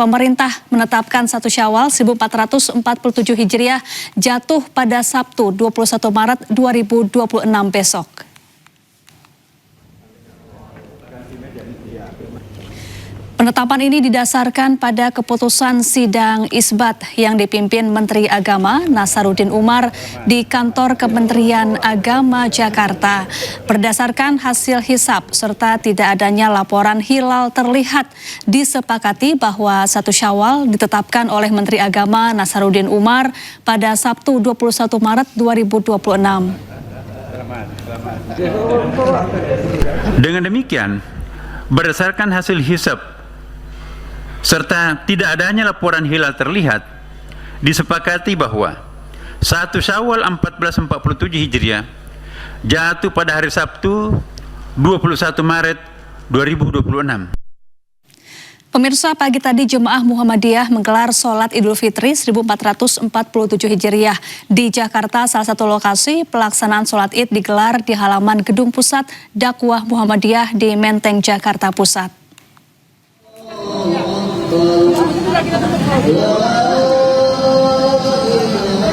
pemerintah menetapkan 1 Syawal 1447 Hijriah jatuh pada Sabtu 21 Maret 2026 besok. Penetapan ini didasarkan pada keputusan sidang isbat yang dipimpin Menteri Agama Nasaruddin Umar di kantor Kementerian Agama Jakarta. Berdasarkan hasil hisab serta tidak adanya laporan hilal terlihat, disepakati bahwa 1 Syawal ditetapkan oleh Menteri Agama Nasaruddin Umar pada Sabtu 21 Maret 2026. Dengan demikian, berdasarkan hasil hisab serta tidak adanya laporan hilal terlihat, disepakati bahwa 1 Syawal 1447 Hijriah jatuh pada hari Sabtu 21 Maret 2026. Pemirsa, pagi tadi Jemaah Muhammadiyah menggelar sholat Idul Fitri 1447 Hijriah di Jakarta. Salah satu lokasi pelaksanaan sholat Id digelar di halaman Gedung Pusat Dakwah Muhammadiyah di Menteng, Jakarta Pusat.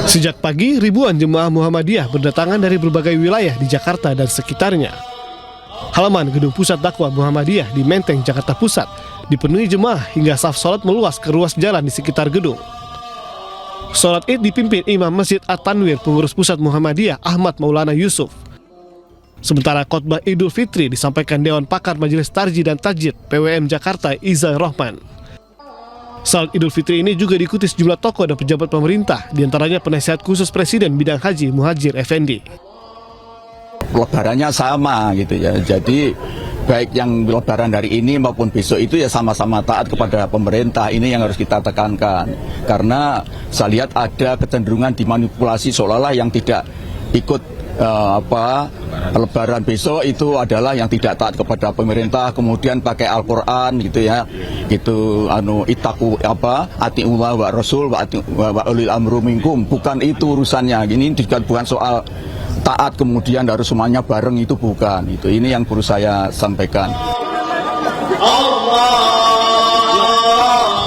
Sejak pagi, ribuan jemaah Muhammadiyah berdatangan dari berbagai wilayah di Jakarta dan sekitarnya. Halaman Gedung Pusat Dakwah Muhammadiyah di Menteng, Jakarta Pusat dipenuhi jemaah hingga saf sholat meluas ke ruas jalan di sekitar gedung. Sholat Id dipimpin Imam Masjid At-Tanwir Pengurus Pusat Muhammadiyah Ahmad Maulana Yusuf. Sementara khotbah Idul Fitri disampaikan Dewan Pakar Majelis Tarjih dan Tajid PWM Jakarta Iza Rohman. Salat Idul Fitri ini juga diikuti sejumlah tokoh dan pejabat pemerintah, diantaranya penasihat khusus Presiden bidang Haji Muhajir Effendi. Lebarannya sama gitu ya, jadi baik yang lebaran hari ini maupun besok itu ya sama-sama taat kepada pemerintah. Ini yang harus kita tekankan, karena saya lihat ada kecenderungan dimanipulasi seolah-olah yang tidak ikut lebaran besok itu adalah yang tidak taat kepada pemerintah, kemudian pakai Al-Qur'an gitu ya, gitu itaku atiullah wa rasul wa ulil amru minkum. Bukan itu urusannya. Ini juga bukan soal taat kemudian harus semuanya bareng, itu bukan. Itu ini yang perlu saya sampaikan.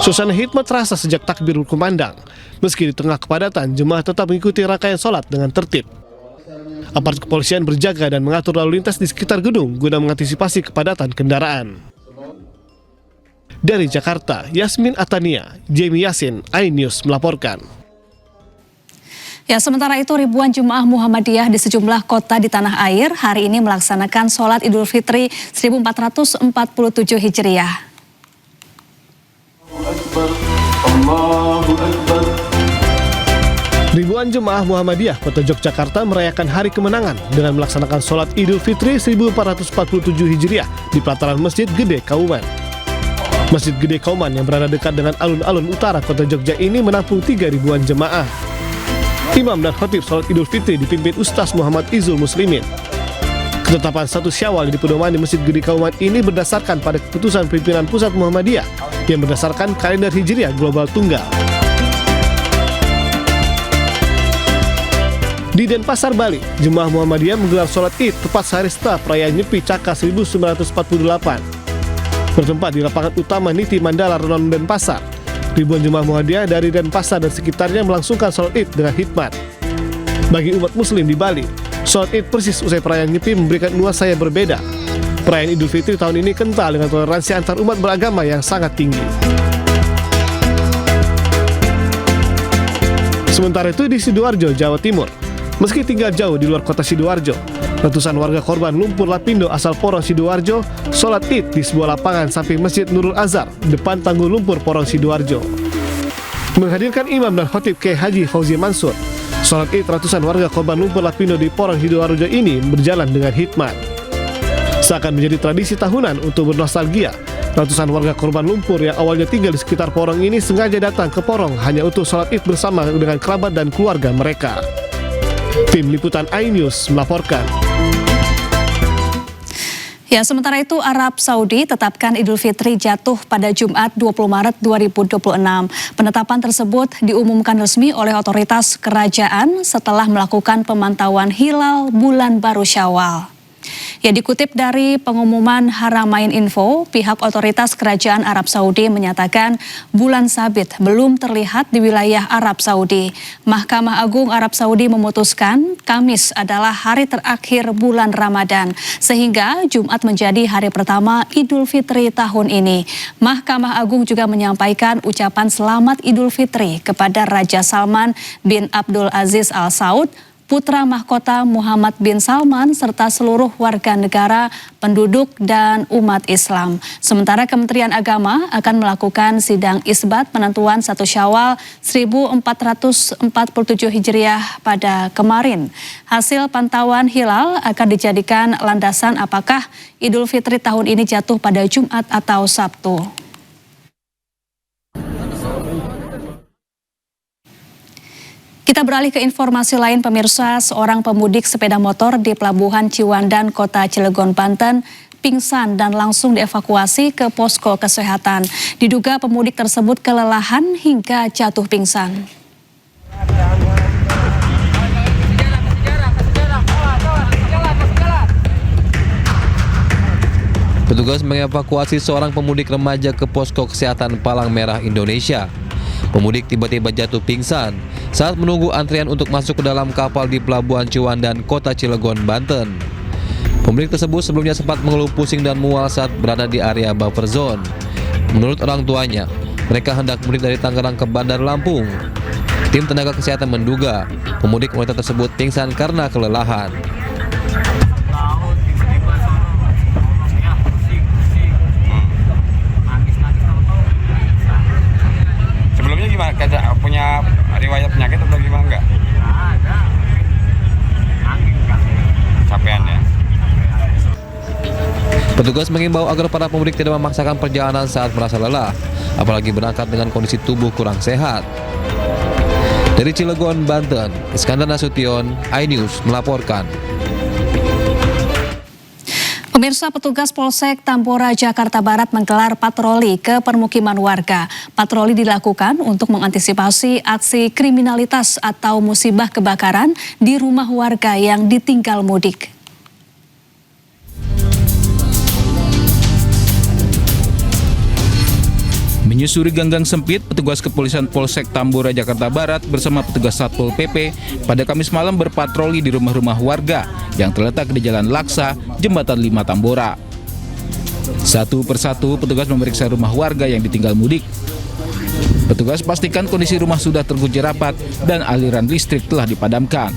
Suasana hikmat terasa sejak takbir berkumandang. Meski di tengah kepadatan, jemaah tetap mengikuti rangkaian sholat dengan tertib. Aparat kepolisian berjaga dan mengatur lalu lintas di sekitar gedung guna mengantisipasi kepadatan kendaraan. Dari Jakarta, Yasmin Atania, Jamie Yasin, iNews melaporkan. Ya, sementara itu ribuan jemaah Muhammadiyah di sejumlah kota di tanah air hari ini melaksanakan sholat Idul Fitri 1447 Hijriah. Allahu Akbar. Ribuan jemaah Muhammadiyah Kota Yogyakarta merayakan hari kemenangan dengan melaksanakan sholat Idul Fitri 1447 Hijriah di pelataran Masjid Gede Kauman. Masjid Gede Kauman yang berada dekat dengan alun-alun utara Kota Jogja ini menampung 3 ribuan jemaah. Imam dan khatib sholat Idul Fitri dipimpin Ustaz Muhammad Izul Muslimin. Ketetapan 1 Syawal di pedoman di Masjid Gede Kauman ini berdasarkan pada keputusan pimpinan Pusat Muhammadiyah yang berdasarkan kalender Hijriah Global Tunggal. Di Denpasar, Bali, jemaah Muhammadiyah menggelar sholat Id tepat sehari setelah perayaan Nyepi Caka 1948. Bertempat di lapangan utama Niti Mandala Renon Denpasar, ribuan jemaah Muhammadiyah dari Denpasar dan sekitarnya melangsungkan sholat Id dengan hikmat. Bagi umat Muslim di Bali, sholat Id persis usai perayaan Nyepi memberikan nuansa yang berbeda. Perayaan Idul Fitri tahun ini kental dengan toleransi antar umat beragama yang sangat tinggi. Sementara itu di Sidoarjo, Jawa Timur, meski tinggal jauh di luar kota Sidoarjo, ratusan warga korban lumpur lapindo asal Porong Sidoarjo sholat Id di sebuah lapangan samping Masjid Nurul Azhar depan Tanggul Lumpur Porong Sidoarjo. Menghadirkan imam dan khatib Kiai Haji Fauzi Mansur, sholat Id ratusan warga korban lumpur lapindo di Porong Sidoarjo ini berjalan dengan hikmat. Seakan menjadi tradisi tahunan untuk bernostalgia, ratusan warga korban lumpur yang awalnya tinggal di sekitar Porong ini sengaja datang ke Porong hanya untuk sholat Id bersama dengan kerabat dan keluarga mereka. Tim Liputan iNews melaporkan. Ya, sementara itu Arab Saudi tetapkan Idul Fitri jatuh pada Jumat 20 Maret 2026. Penetapan tersebut diumumkan resmi oleh otoritas kerajaan setelah melakukan pemantauan hilal bulan baru Syawal. Ya, dikutip dari pengumuman Haramain Info, pihak otoritas Kerajaan Arab Saudi menyatakan bulan sabit belum terlihat di wilayah Arab Saudi. Mahkamah Agung Arab Saudi memutuskan Kamis adalah hari terakhir bulan Ramadan, sehingga Jumat menjadi hari pertama Idul Fitri tahun ini. Mahkamah Agung juga menyampaikan ucapan selamat Idul Fitri kepada Raja Salman bin Abdul Aziz Al Saud, putra mahkota Muhammad bin Salman, serta seluruh warga negara, penduduk, dan umat Islam. Sementara Kementerian Agama akan melakukan sidang isbat penentuan 1 Syawal 1447 Hijriah pada kemarin. Hasil pantauan hilal akan dijadikan landasan apakah Idul Fitri tahun ini jatuh pada Jumat atau Sabtu. Kita beralih ke informasi lain, pemirsa. Seorang pemudik sepeda motor di Pelabuhan Ciwandan, Kota Cilegon, Banten, pingsan dan langsung dievakuasi ke posko kesehatan. Diduga pemudik tersebut kelelahan hingga jatuh pingsan. Petugas mengevakuasi seorang pemudik remaja ke posko kesehatan Palang Merah Indonesia. Pemudik tiba-tiba jatuh pingsan saat menunggu antrian untuk masuk ke dalam kapal di Pelabuhan Ciwandan, Kota Cilegon, Banten. Pemudik tersebut sebelumnya sempat mengeluh pusing dan mual saat berada di area buffer zone. Menurut orang tuanya, mereka hendak mudik dari Tangerang ke Bandar Lampung. Tim tenaga kesehatan menduga pemudik wanita tersebut pingsan karena kelelahan. Gimana? Punya riwayat penyakit atau gimana enggak? Ada. Capean ya. Petugas mengimbau agar para pemudik tidak memaksakan perjalanan saat merasa lelah, apalagi berangkat dengan kondisi tubuh kurang sehat. Dari Cilegon, Banten, Iskandar Nasution, iNews melaporkan. Pemirsa, petugas Polsek Tambora, Jakarta Barat menggelar patroli ke permukiman warga. Patroli dilakukan untuk mengantisipasi aksi kriminalitas atau musibah kebakaran di rumah warga yang ditinggal mudik. Menyusuri gang-gang sempit, petugas kepolisian Polsek Tambora, Jakarta Barat bersama petugas Satpol PP pada Kamis malam berpatroli di rumah-rumah warga yang terletak di Jalan Laksa, Jembatan 5 Tambora. Satu persatu petugas memeriksa rumah warga yang ditinggal mudik. Petugas pastikan kondisi rumah sudah terkunci rapat dan aliran listrik telah dipadamkan.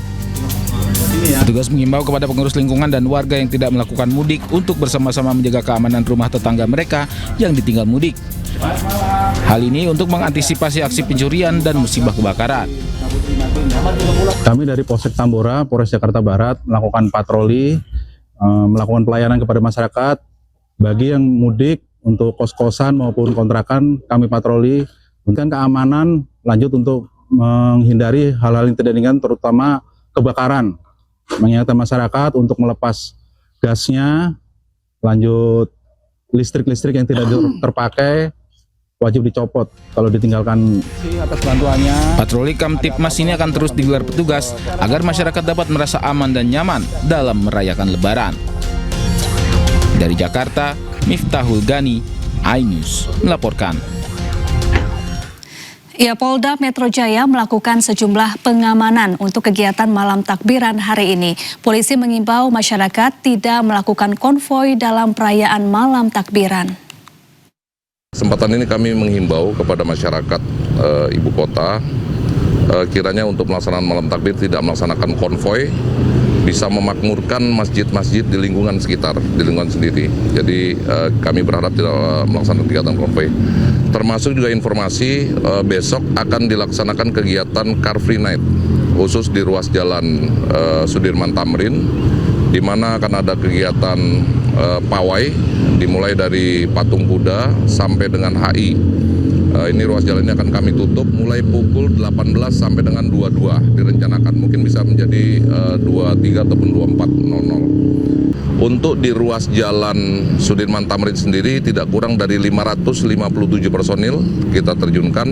Petugas mengimbau kepada pengurus lingkungan dan warga yang tidak melakukan mudik untuk bersama-sama menjaga keamanan rumah tetangga mereka yang ditinggal mudik. Hal ini untuk mengantisipasi aksi pencurian dan musibah kebakaran. Kami dari Polsek Tambora, Polres Jakarta Barat melakukan patroli, melakukan pelayanan kepada masyarakat. Bagi yang mudik untuk kos-kosan maupun kontrakan, kami patroli untuk keamanan, lanjut untuk menghindari hal-hal yang tidak diinginkan, terutama kebakaran. Mengingatkan masyarakat untuk melepas gasnya, lanjut listrik-listrik yang tidak terpakai wajib dicopot kalau ditinggalkan. Atas bantuannya. Patroli Kamtipmas ini akan terus digelar petugas agar masyarakat dapat merasa aman dan nyaman dalam merayakan Lebaran. Dari Jakarta, Miftahul Gani, iNews melaporkan. Ya, Polda Metro Jaya melakukan sejumlah pengamanan untuk kegiatan malam takbiran hari ini. Polisi mengimbau masyarakat tidak melakukan konvoi dalam perayaan malam takbiran. Kesempatan ini kami menghimbau kepada masyarakat ibu kota kiranya untuk melaksanakan malam takbir tidak melaksanakan konvoi, bisa memakmurkan masjid-masjid di lingkungan sekitar, di lingkungan sendiri. Jadi kami berharap tidak melaksanakan kegiatan konvoi. Termasuk juga informasi besok akan dilaksanakan kegiatan Car Free Night khusus di ruas jalan Sudirman Tamrin, di mana akan ada kegiatan pawai dimulai dari Patung Kuda sampai dengan HI. Ini ruas jalan ini akan kami tutup mulai pukul 18 sampai dengan 22 direncanakan. Mungkin bisa menjadi 23 ataupun 24.00. Untuk di ruas jalan Sudirman Tamrin sendiri tidak kurang dari 557 personil kita terjunkan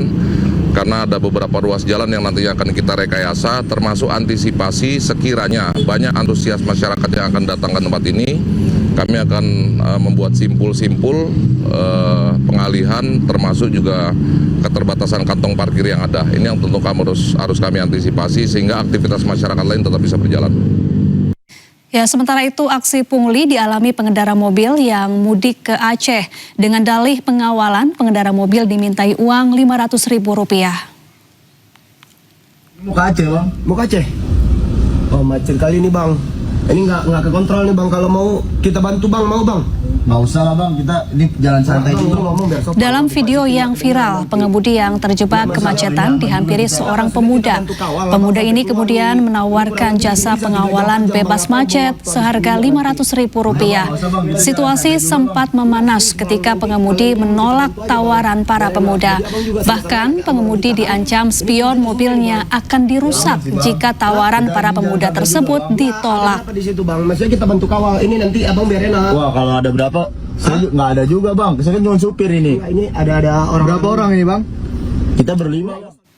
karena ada beberapa ruas jalan yang nantinya akan kita rekayasa, termasuk antisipasi sekiranya banyak antusias masyarakat yang akan datang ke tempat ini. Kami akan membuat simpul-simpul pengalihan, termasuk juga keterbatasan kantong parkir yang ada. Ini yang tentu harus kami antisipasi sehingga aktivitas masyarakat lain tetap bisa berjalan. Ya, sementara itu aksi pungli dialami pengendara mobil yang mudik ke Aceh. Dengan dalih pengawalan, pengendara mobil dimintai uang Rp500.000. Mau ke Aceh, Bang? Mau ke Aceh? Oh, macet kali ini, Bang. Ini nggak kekontrol nih, Bang. Kalau mau kita bantu, Bang, mau, Bang? Nggak usah lah, Bang. Kita ini jalan santai juga. Dalam video yang viral, pengemudi yang terjebak kemacetan dihampiri seorang pemuda. Pemuda ini kemudian menawarkan jasa pengawalan bebas macet seharga Rp500.000. Situasi sempat memanas ketika pengemudi menolak tawaran para pemuda. Bahkan pengemudi diancam spion mobilnya akan dirusak jika tawaran para pemuda tersebut ditolak. Di situ, Bang. Maksudnya kita bantu kawal. Ini nanti Abang biarin lah. Wah, kalau ada berapa? Saya nggak ada juga, Bang. Saya kan cuma supir ini. Ini ada orang. Berapa orang ini, Bang? Kita berlima.